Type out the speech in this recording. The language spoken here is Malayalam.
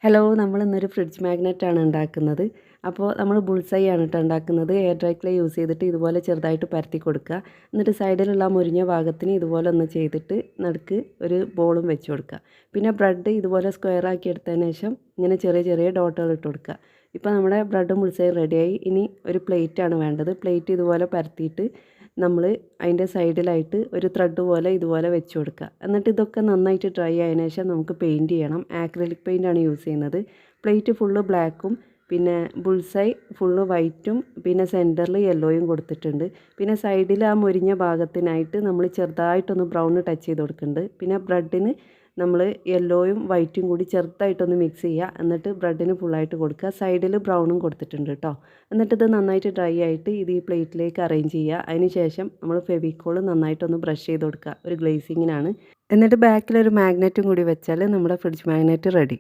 ഹലോ, നമ്മൾ ഇന്നൊരു ഫ്രിഡ്ജ് മാഗ്നറ്റാണ് ഉണ്ടാക്കുന്നത്. അപ്പോൾ നമ്മൾ ബുൾസൈ ആണ് കേട്ടോ ഉണ്ടാക്കുന്നത്. എയർ ഡ്രൈ ക്ലേ യൂസ് ചെയ്തിട്ട് ഇതുപോലെ ചെറുതായിട്ട് പരത്തി കൊടുക്കുക. എന്നിട്ട് സൈഡിലുള്ള മുരിഞ്ഞ ഭാഗത്തിന് ഇതുപോലെ ഒന്ന് ചെയ്തിട്ട് നടുക്ക് ഒരു ബോളും വെച്ച് കൊടുക്കുക. പിന്നെ ബ്രെഡ് ഇതുപോലെ സ്ക്വയർ ആക്കി എടുത്തതിന് ശേഷം ഇങ്ങനെ ചെറിയ ചെറിയ ഡോട്ടുകൾ ഇട്ട് കൊടുക്കുക. ഇപ്പോൾ നമ്മുടെ ബ്രെഡും ബുൾസൈ റെഡിയായി. ഇനി ഒരു പ്ലേറ്റാണ് വേണ്ടത്. പ്ലേറ്റ് ഇതുപോലെ പരത്തിയിട്ട് നമ്മൾ അതിൻ്റെ സൈഡിലായിട്ട് ഒരു ത്രെഡ് പോലെ ഇതുപോലെ വെച്ച് കൊടുക്കുക. എന്നിട്ട് ഇതൊക്കെ നന്നായിട്ട് ഡ്രൈ ആയതിനു ശേഷം നമുക്ക് പെയിൻറ്റ് ചെയ്യണം. ആക്രിലിക് പെയിൻ്റാണ് യൂസ് ചെയ്യുന്നത്. പ്ലേറ്റ് ഫുള്ള് ബ്ലാക്കും പിന്നെ ബുൾസൈ ഫുള്ള് വൈറ്റും പിന്നെ സെൻറ്ററിൽ യെല്ലോയും കൊടുത്തിട്ടുണ്ട്. പിന്നെ സൈഡിൽ ആ മുരിഞ്ഞ ഭാഗത്തിനായിട്ട് നമ്മൾ ചെറുതായിട്ടൊന്ന് ബ്രൗൺ ടച്ച് ചെയ്ത് കൊടുക്കുന്നുണ്ട്. പിന്നെ ബ്രെഡിന് നമ്മൾ യെല്ലോയും വൈറ്റും കൂടി ചെറുതായിട്ടൊന്ന് മിക്സ് ചെയ്യുക. എന്നിട്ട് ബ്രെഡിന് ഫുള്ളായിട്ട് കൊടുക്കുക. സൈഡിൽ ബ്രൗണും കൊടുത്തിട്ടുണ്ട് കേട്ടോ. എന്നിട്ട് ഇത് നന്നായിട്ട് ഡ്രൈ ആയിട്ട് ഇത് ഈ പ്ലേറ്റിലേക്ക് അറേഞ്ച് ചെയ്യുക. അതിന് ശേഷം നമ്മൾ ഫെവിക്കോൾ നന്നായിട്ടൊന്ന് ബ്രഷ് ചെയ്ത് കൊടുക്കുക. ഒരു ഗ്ലേസിങ്ങിനാണ്. എന്നിട്ട് ബാക്കിലൊരു മാഗ്നറ്റും കൂടി വെച്ചാൽ നമ്മുടെ ഫ്രിഡ്ജ് മാഗ്നറ്റ് റെഡി.